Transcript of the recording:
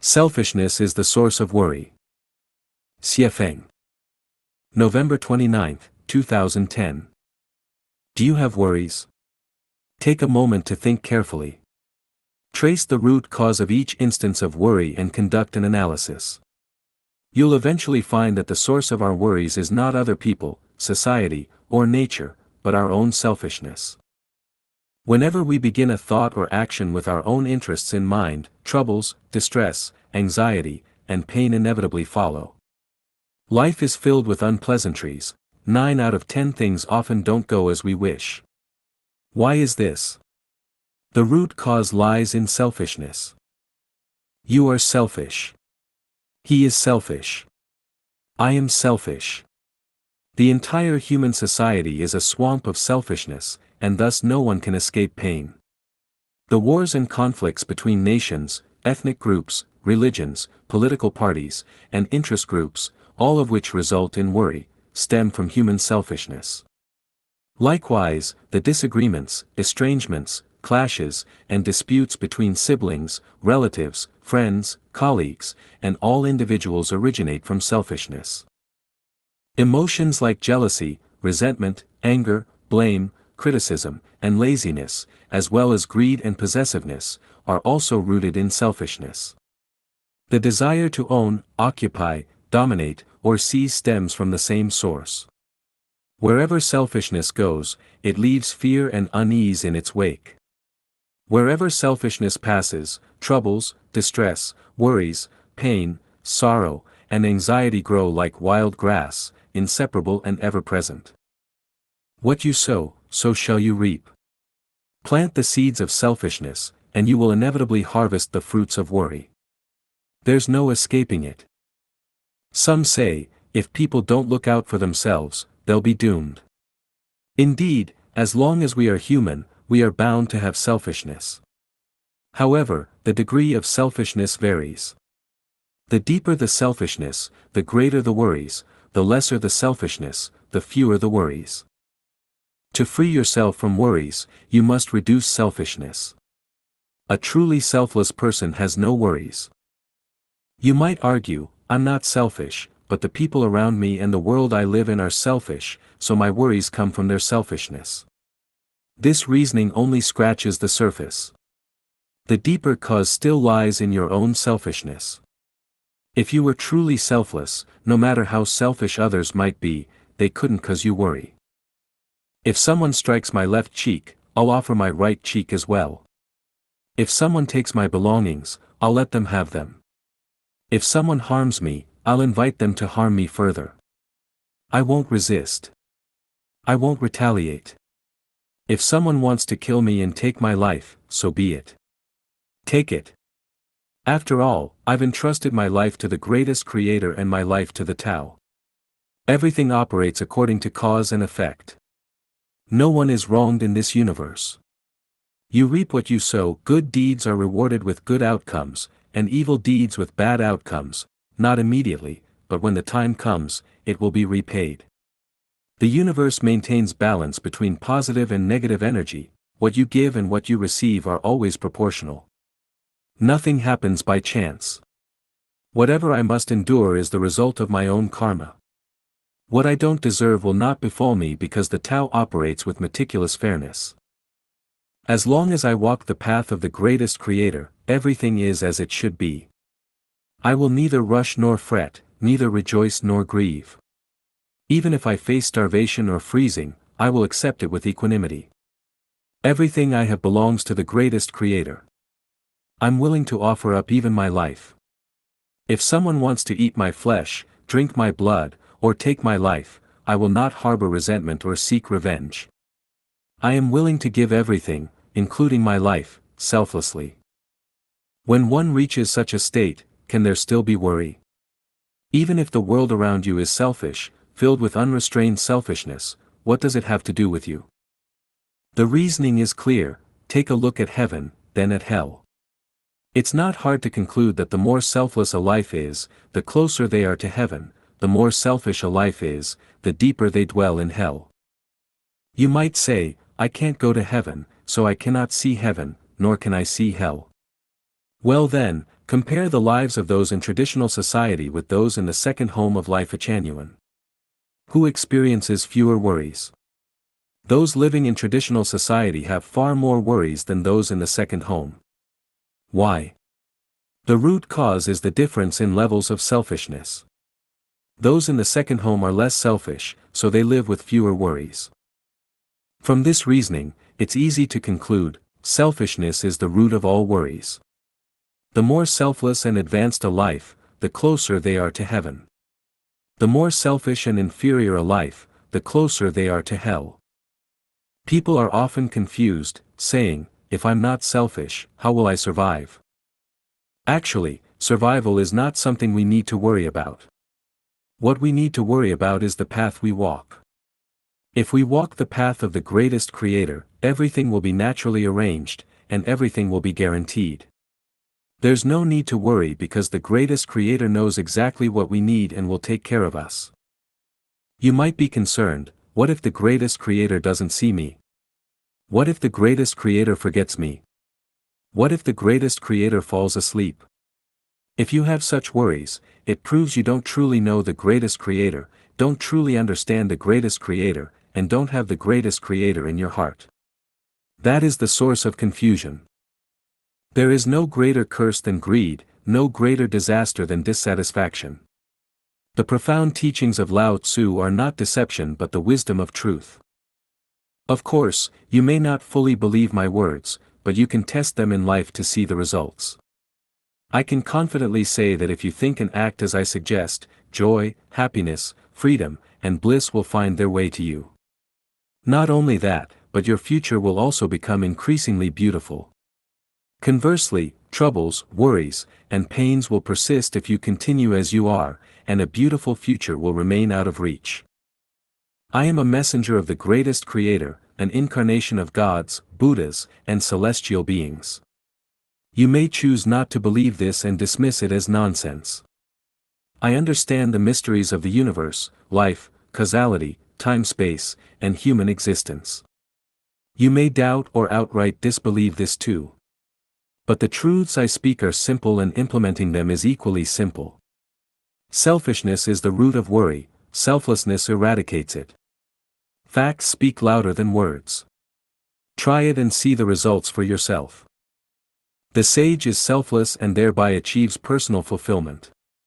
Selfishness is the source of worry. Xiefeng. November 29, 2010. Do you have worries? Take a moment to think carefully. Trace the root cause of each instance of worry and conduct an analysis. You'll eventually find that the source of our worries is not other people, society, or nature, but our own selfishness. Whenever we begin a thought or action with our own interests in mind, troubles, distress, anxiety, and pain inevitably follow. Life is filled with unpleasantries. 9 out of 10 things often don't go as we wish. Why is this? The root cause lies in selfishness. You are selfish. He is selfish. I am selfish. The entire human society is a swamp of selfishness, and thus no one can escape pain. The wars and conflicts between nations, ethnic groups, religions, political parties, and interest groups, all of which result in worry, stem from human selfishness. Likewise, the disagreements, estrangements, clashes, and disputes between siblings, relatives, friends, colleagues, and all individuals originate from selfishness. Emotions like jealousy, resentment, anger, blame, criticism, and laziness, as well as greed and possessiveness, are also rooted in selfishness. The desire to own, occupy, dominate, or seize stems from the same source. Wherever selfishness goes, it leaves fear and unease in its wake. Wherever selfishness passes, troubles, distress, worries, pain, sorrow, and anxiety grow like wild grass, inseparable and ever-present. What you sow, so shall you reap. Plant the seeds of selfishness, and you will inevitably harvest the fruits of worry. There's no escaping it. Some say, if people don't look out for themselves, they'll be doomed. Indeed, as long as we are human, we are bound to have selfishness. However, the degree of selfishness varies. The deeper the selfishness, the greater the worries; the lesser the selfishness, the fewer the worries. To free yourself from worries, you must reduce selfishness. A truly selfless person has no worries. You might argue, I'm not selfish, but the people around me and the world I live in are selfish, so my worries come from their selfishness. This reasoning only scratches the surface. The deeper cause still lies in your own selfishness. If you were truly selfless, no matter how selfish others might be, they couldn't cause you worry. If someone strikes my left cheek, I'll offer my right cheek as well. If someone takes my belongings, I'll let them have them. If someone harms me, I'll invite them to harm me further. I won't resist. I won't retaliate. If someone wants to kill me and take my life, so be it. Take it. After all, I've entrusted my life to the greatest creator and my life to the Tao. Everything operates according to cause and effect. No one is wronged in this universe. You reap what you sow. Good deeds are rewarded with good outcomes, and evil deeds with bad outcomes, not immediately, but when the time comes, it will be repaid. The universe maintains balance between positive and negative energy. What you give and what you receive are always proportional. Nothing happens by chance. Whatever I must endure is the result of my own karma. What I don't deserve will not befall me because the Tao operates with meticulous fairness. As long as I walk the path of the greatest creator, everything is as it should be. I will neither rush nor fret, neither rejoice nor grieve. Even if I face starvation or freezing, I will accept it with equanimity. Everything I have belongs to the greatest creator. I'm willing to offer up even my life. If someone wants to eat my flesh, drink my blood, or take my life, I will not harbor resentment or seek revenge. I am willing to give everything, including my life, selflessly. When one reaches such a state, can there still be worry? Even if the world around you is selfish, filled with unrestrained selfishness, what does it have to do with you? The reasoning is clear. Take a look at heaven, then at hell. It's not hard to conclude that the more selfless a life is, the closer they are to heaven; the more selfish a life is, the deeper they dwell in hell. You might say, I can't go to heaven, so I cannot see heaven, nor can I see hell. Well then, Compare the lives of those in traditional society with those in the second home of Lifechanyuan. Who experiences fewer worries? Those living in traditional society have far more worries than those in the second home. Why? The root cause is the difference in levels of selfishness. Those in the second home are less selfish, so they live with fewer worries. From this reasoning, it's easy to conclude, selfishness is the root of all worries. The more selfless and advanced a life, the closer they are to heaven. The more selfish and inferior a life, the closer they are to hell. People are often confused, saying, if I'm not selfish, how will I survive? Actually, survival is not something we need to worry about. What we need to worry about is the path we walk. If we walk the path of the greatest Creator, everything will be naturally arranged, and everything will be guaranteed. There's no need to worry because the greatest Creator knows exactly what we need and will take care of us. You might be concerned, what if the greatest Creator doesn't see me? What if the greatest Creator forgets me? What if the greatest Creator falls asleep? If you have such worries, it proves you don't truly know the greatest Creator, don't truly understand the greatest Creator, and don't have the greatest Creator in your heart. That is the source of confusion. There is no greater curse than greed, no greater disaster than dissatisfaction. The profound teachings of Lao Tzu are not deception but the wisdom of truth. Of course, you may not fully believe my words, but you can test them in life to see the results. I can confidently say that if you think and act as I suggest, joy, happiness, freedom, and bliss will find their way to you. Not only that, but your future will also become increasingly beautiful. Conversely, troubles, worries, and pains will persist if you continue as you are, and a beautiful future will remain out of reach. I am a messenger of the greatest Creator, an incarnation of gods, Buddhas, and celestial beings. You may choose not to believe this and dismiss it as nonsense. I understand the mysteries of the universe, life, causality, time-space, and human existence. You may doubt or outright disbelieve this too. But the truths I speak are simple and implementing them is equally simple. Selfishness is the root of worry, selflessness eradicates it. Facts speak louder than words. Try it and see the results for yourself. The sage is selfless and thereby achieves personal fulfillment.